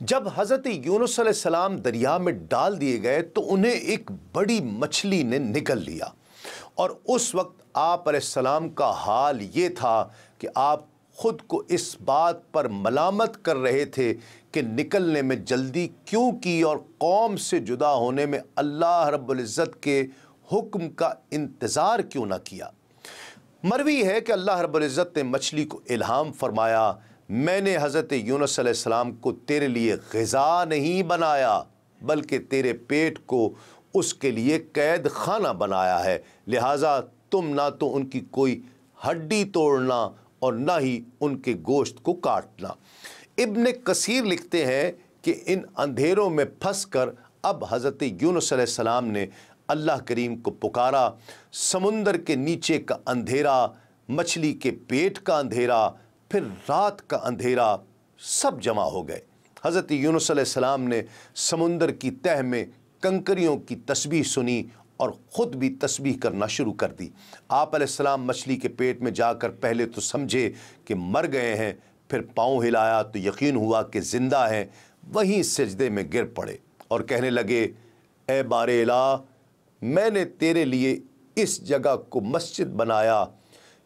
جب حضرت یونس علیہ السلام دریا میں ڈال دیے گئے تو انہیں ایک بڑی مچھلی نے نگل لیا، اور اس وقت آپ علیہ السلام کا حال یہ تھا کہ آپ خود کو اس بات پر ملامت کر رہے تھے کہ نکلنے میں جلدی کیوں کی اور قوم سے جدا ہونے میں اللہ رب العزت کے حکم کا انتظار کیوں نہ کیا۔ مروی ہے کہ اللہ رب العزت نے مچھلی کو الہام فرمایا، میں نے حضرت یونس علیہ السلام کو تیرے لیے غذا نہیں بنایا بلکہ تیرے پیٹ کو اس کے لیے قید خانہ بنایا ہے، لہٰذا تم نہ تو ان کی کوئی ہڈی توڑنا اور نہ ہی ان کے گوشت کو کاٹنا۔ ابن کثیر لکھتے ہیں کہ ان اندھیروں میں پھنس کر اب حضرت یونس علیہ السلام نے اللہ کریم کو پکارا، سمندر کے نیچے کا اندھیرا، مچھلی کے پیٹ کا اندھیرا، پھر رات کا اندھیرا، سب جمع ہو گئے۔ حضرت یونس علیہ السلام نے سمندر کی تہہ میں کنکریوں کی تسبیح سنی اور خود بھی تسبیح کرنا شروع کر دی۔ آپ علیہ السلام مچھلی کے پیٹ میں جا کر پہلے تو سمجھے کہ مر گئے ہیں، پھر پاؤں ہلایا تو یقین ہوا کہ زندہ ہیں، وہیں سجدے میں گر پڑے اور کہنے لگے، اے بار الہ، میں نے تیرے لیے اس جگہ کو مسجد بنایا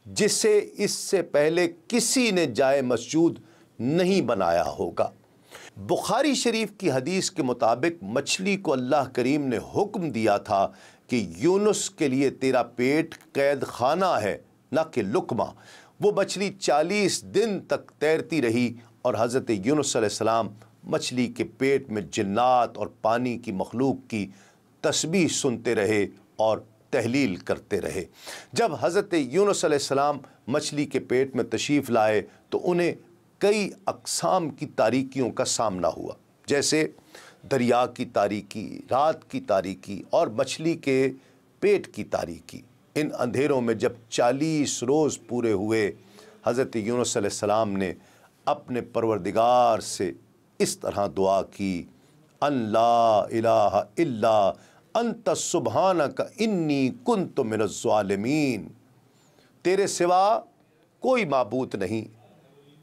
جسے اس سے پہلے کسی نے جائے مسجود نہیں بنایا ہوگا۔ بخاری شریف کی حدیث کے مطابق مچھلی کو اللہ کریم نے حکم دیا تھا کہ یونس کے لیے تیرا پیٹ قید خانہ ہے نہ کہ لقمہ۔ وہ مچھلی 40 دن تک تیرتی رہی اور حضرت یونس علیہ السلام مچھلی کے پیٹ میں جنات اور پانی کی مخلوق کی تسبیح سنتے رہے اور تحلیل کرتے رہے۔ جب حضرت یونس علیہ السلام مچھلی کے پیٹ میں تشریف لائے تو انہیں کئی اقسام کی تاریکیوں کا سامنا ہوا، جیسے دریا کی تاریکی، رات کی تاریکی اور مچھلی کے پیٹ کی تاریکی۔ ان اندھیروں میں جب 40 روز پورے ہوئے، حضرت یونس علیہ السلام نے اپنے پروردگار سے اس طرح دعا کی، ان لا الہ الا انت سبحانک انی کنت من الظالمین، تیرے سوا کوئی معبود نہیں،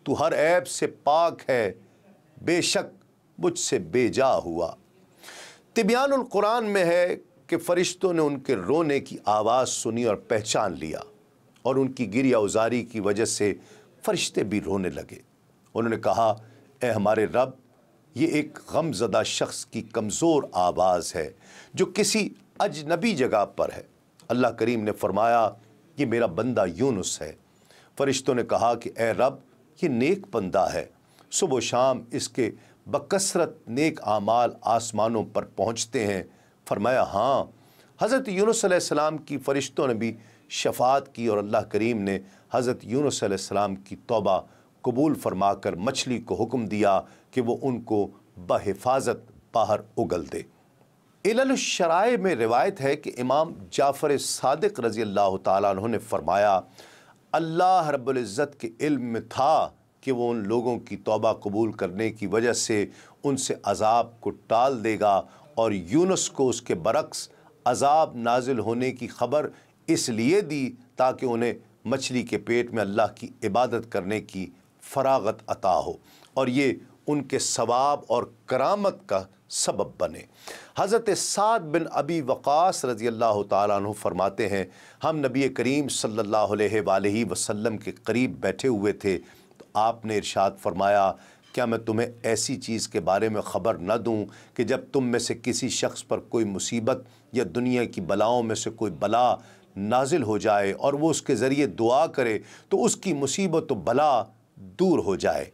تو ہر عیب سے پاک ہے، بے شک مجھ سے بے جا ہوا۔ تبیان القرآن میں ہے کہ فرشتوں نے ان کے رونے کی آواز سنی اور پہچان لیا، اور ان کی گریہ ازاری کی وجہ سے فرشتے بھی رونے لگے۔ انہوں نے کہا، اے ہمارے رب، یہ ایک غم زدہ شخص کی کمزور آواز ہے جو کسی اجنبی جگہ پر ہے۔ اللہ کریم نے فرمایا، یہ میرا بندہ یونس ہے۔ فرشتوں نے کہا کہ اے رب، یہ نیک بندہ ہے، صبح و شام اس کے بکثرت نیک اعمال آسمانوں پر پہنچتے ہیں۔ فرمایا ہاں۔ حضرت یونس علیہ السلام کی فرشتوں نے بھی شفاعت کی اور اللہ کریم نے حضرت یونس علیہ السلام کی توبہ قبول فرما کر مچھلی کو حکم دیا کہ وہ ان کو بحفاظت باہر اگل دے۔ علل الشرائع میں روایت ہے کہ امام جعفر صادق رضی اللہ تعالیٰ عنہ نے فرمایا، اللہ رب العزت کے علم میں تھا کہ وہ ان لوگوں کی توبہ قبول کرنے کی وجہ سے ان سے عذاب کو ٹال دے گا، اور یونس کو اس کے برعکس عذاب نازل ہونے کی خبر اس لیے دی تاکہ انہیں مچھلی کے پیٹ میں اللہ کی عبادت کرنے کی فراغت عطا ہو اور یہ ان کے ثواب اور کرامت کا سبب بنے۔ حضرت سعد بن ابی وقاص رضی اللہ تعالیٰ عنہ فرماتے ہیں، ہم نبی کریم صلی اللہ علیہ وآلہ وسلم کے قریب بیٹھے ہوئے تھے تو آپ نے ارشاد فرمایا، کیا میں تمہیں ایسی چیز کے بارے میں خبر نہ دوں کہ جب تم میں سے کسی شخص پر کوئی مصیبت یا دنیا کی بلاؤں میں سے کوئی بلا نازل ہو جائے اور وہ اس کے ذریعے دعا کرے تو اس کی مصیبت و بلا دور ہو جائے؟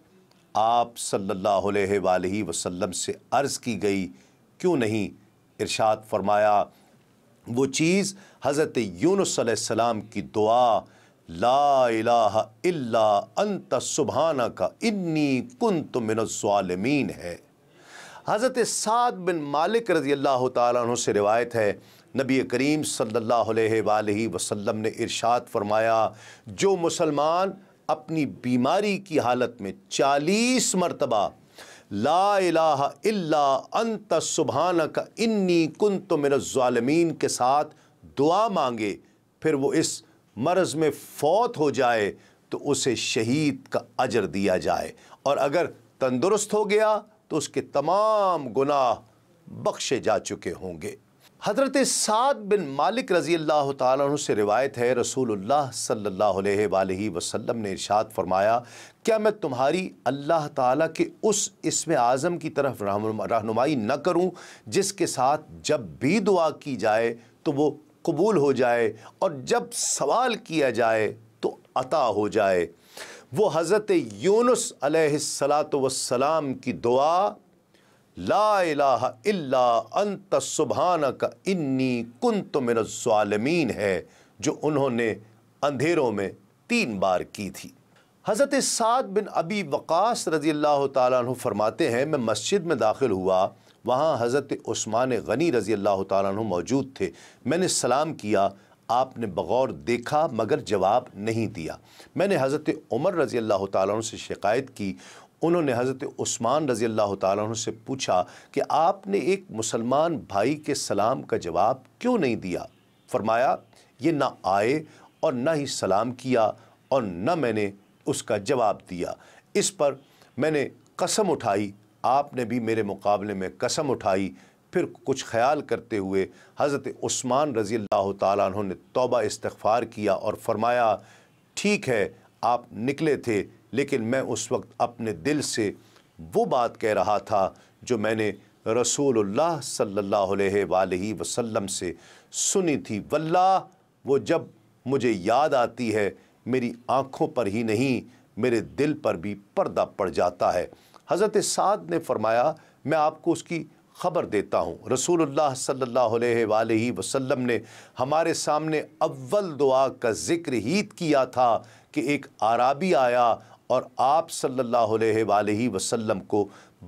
آپ صلی اللہ علیہ وآلہ وسلم سے عرض کی گئی، کیوں نہیں؟ ارشاد فرمایا، وہ چیز حضرت یونس علیہ السلام کی دعا، لا الہ الا انت سبحانک انی کنت من الظالمین ہے۔ حضرت سعد بن مالک رضی اللہ تعالیٰ عنہ سے روایت ہے، نبی کریم صلی اللہ علیہ وآلہ وسلم نے ارشاد فرمایا، جو مسلمان اپنی بیماری کی حالت میں 40 مرتبہ لا الہ الا انت سبحانک انی کنت من الظالمین کے ساتھ دعا مانگے، پھر وہ اس مرض میں فوت ہو جائے تو اسے شہید کا اجر دیا جائے، اور اگر تندرست ہو گیا تو اس کے تمام گناہ بخشے جا چکے ہوں گے۔ حضرت سعد بن مالک رضی اللہ تعالیٰ عنہ سے روایت ہے، رسول اللہ صلی اللہ علیہ وآلہ وسلم نے ارشاد فرمایا، کیا میں تمہاری اللہ تعالیٰ کے اس اسم اعظم کی طرف رہنمائی نہ کروں جس کے ساتھ جب بھی دعا کی جائے تو وہ قبول ہو جائے اور جب سوال کیا جائے تو عطا ہو جائے؟ وہ حضرت یونس علیہ السلام کی دعا، لا الہ الا انت سبحانک انی کنت من الظالمین ہے، جو انہوں نے اندھیروں میں 3 بار کی تھی۔ حضرت سعد بن ابی وقاص رضی اللہ تعالیٰ عنہ فرماتے ہیں، میں مسجد میں داخل ہوا، وہاں حضرت عثمان غنی رضی اللہ تعالیٰ عنہ موجود تھے۔ میں نے سلام کیا، آپ نے بغور دیکھا مگر جواب نہیں دیا۔ میں نے حضرت عمر رضی اللہ تعالیٰ عنہ سے شکایت کی، انہوں نے حضرت عثمان رضی اللہ تعالیٰ عنہ سے پوچھا کہ آپ نے ایک مسلمان بھائی کے سلام کا جواب کیوں نہیں دیا؟ فرمایا، یہ نہ آئے اور نہ ہی سلام کیا اور نہ میں نے اس کا جواب دیا۔ اس پر میں نے قسم اٹھائی، آپ نے بھی میرے مقابلے میں قسم اٹھائی۔ پھر کچھ خیال کرتے ہوئے حضرت عثمان رضی اللہ تعالیٰ عنہ نے توبہ استغفار کیا اور فرمایا، ٹھیک ہے آپ نکلے تھے، لیکن میں اس وقت اپنے دل سے وہ بات کہہ رہا تھا جو میں نے رسول اللہ صلی اللہ علیہ وآلہ وسلم سے سنی تھی۔ واللہ وہ جب مجھے یاد آتی ہے، میری آنکھوں پر ہی نہیں میرے دل پر بھی پردہ پڑ جاتا ہے۔ حضرت سعد نے فرمایا، میں آپ کو اس کی خبر دیتا ہوں۔ رسول اللہ صلی اللہ علیہ وآلہ وسلم نے ہمارے سامنے اول دعا کا ذکر ہی کیا تھا کہ ایک اعرابی آیا اور آپ صلی اللہ علیہ وآلہ وسلم کو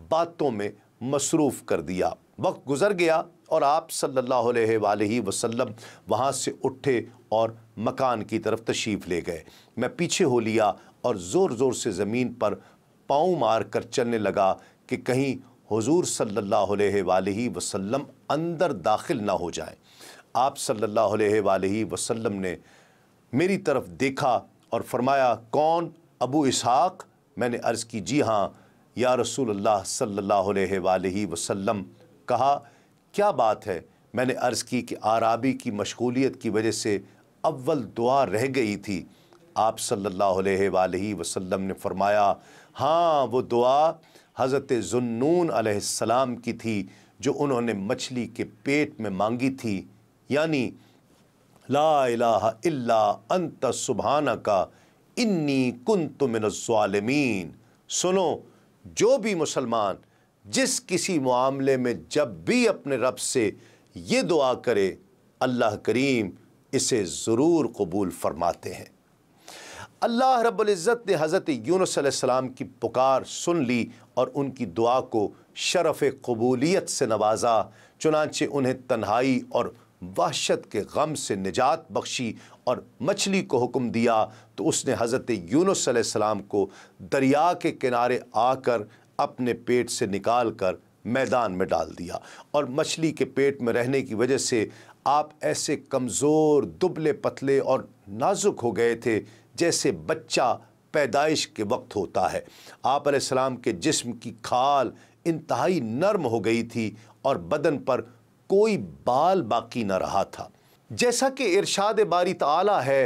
باتوں میں مصروف کر دیا۔ وقت گزر گیا اور آپ صلی اللہ علیہ وآلہ وسلم وہاں سے اٹھے اور مکان کی طرف تشریف لے گئے۔ میں پیچھے ہو لیا اور زور زور سے زمین پر پاؤں مار کر چلنے لگا کہ کہیں حضور صلی اللہ علیہ وآلہ وسلم اندر داخل نہ ہو جائیں۔ آپ صلی اللہ علیہ وآلہ وسلم نے میری طرف دیکھا اور فرمایا، کون؟ ابو اسحاق؟ میں نے عرض کی، جی ہاں یا رسول اللہ صلی اللہ علیہ وآلہ وسلم۔ کہا، کیا بات ہے؟ میں نے عرض کی کہ اعرابی کی مشغولیت کی وجہ سے اول دعا رہ گئی تھی۔ آپ صلی اللہ علیہ وآلہ وسلم نے فرمایا، ہاں وہ دعا حضرت ذوالنون علیہ السلام کی تھی جو انہوں نے مچھلی کے پیٹ میں مانگی تھی، یعنی لا الہ الا انت سبحانک انی کنت من الظالمین۔ سنو، جو بھی مسلمان جس کسی معاملے میں جب بھی اپنے رب سے یہ دعا کرے، اللہ کریم اسے ضرور قبول فرماتے ہیں۔ اللہ رب العزت نے حضرت یونس علیہ السلام کی پکار سن لی اور ان کی دعا کو شرف قبولیت سے نوازا، چنانچہ انہیں تنہائی اور وحشت کے غم سے نجات بخشی اور مچھلی کو حکم دیا تو اس نے حضرت یونس علیہ السلام کو دریا کے کنارے آ کر اپنے پیٹ سے نکال کر میدان میں ڈال دیا، اور مچھلی کے پیٹ میں رہنے کی وجہ سے آپ ایسے کمزور، دبلے پتلے اور نازک ہو گئے تھے جیسے بچہ پیدائش کے وقت ہوتا ہے۔ آپ علیہ السلام کے جسم کی کھال انتہائی نرم ہو گئی تھی اور بدن پر کوئی بال باقی نہ رہا تھا۔ جیسا کہ ارشاد باری تعالیٰ ہے،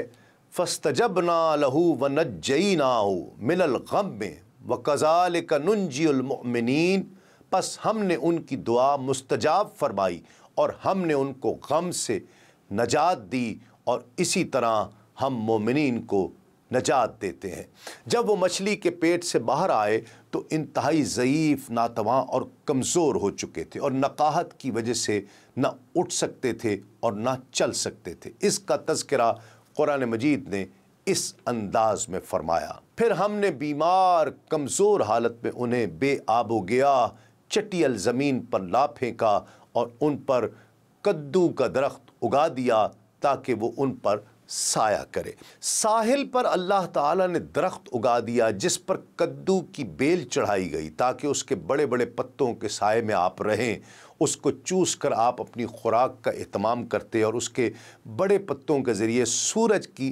فَاسْتَجَبْنَا لَهُ وَنَجَّيْنَاهُ مِنَ الْغَمِّ وَكَذَلِكَ نُنْجِي الْمُؤْمِنِينَ، پس ہم نے ان کی دعا مستجاب فرمائی اور ہم نے ان کو غم سے نجات دی، اور اسی طرح ہم مومنین کو نجات دیتے ہیں۔ جب وہ مچھلی کے پیٹ سے باہر آئے تو انتہائی ضعیف، ناتواں اور کمزور ہو چکے تھے، اور نقاہت کی وجہ سے نہ اٹھ سکتے تھے اور نہ چل سکتے تھے۔ اس کا تذکرہ قرآن مجید نے اس انداز میں فرمایا، پھر ہم نے بیمار کمزور حالت میں انہیں بے آب و گیا چٹیل زمین پر لا پھینکا اور ان پر کدو کا درخت اگا دیا تاکہ وہ ان پر سایہ کرے۔ ساحل پر اللہ تعالیٰ نے درخت اگا دیا جس پر کدو کی بیل چڑھائی گئی تاکہ اس کے بڑے بڑے پتوں کے سائے میں آپ رہیں، اس کو چوس کر آپ اپنی خوراک کا اہتمام کرتے اور اس کے بڑے پتوں کے ذریعے سورج کی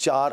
4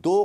2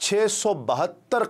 672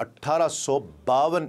1852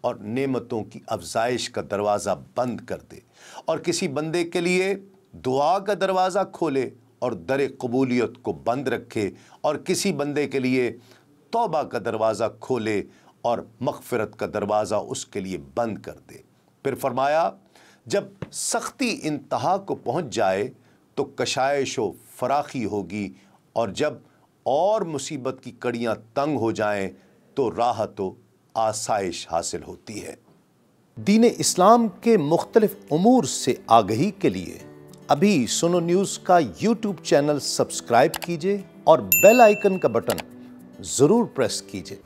اور نعمتوں کی افزائش کا دروازہ بند کر دے، اور کسی بندے کے لیے دعا کا دروازہ کھولے اور در قبولیت کو بند رکھے، اور کسی بندے کے لیے توبہ کا دروازہ کھولے اور مغفرت کا دروازہ اس کے لیے بند کر دے۔ پھر فرمایا جب سختی انتہا کو پہنچ جائے تو کشائش و فراخی ہوگی، اور جب اور مصیبت کی کڑیاں تنگ ہو جائیں تو راحت و آسائش حاصل ہوتی ہے۔ دین اسلام کے مختلف امور سے آگہی کے لیے ابھی سنو نیوز کا یوٹیوب چینل سبسکرائب کیجئے اور بیل آئیکن کا بٹن ضرور پریس کیجئے۔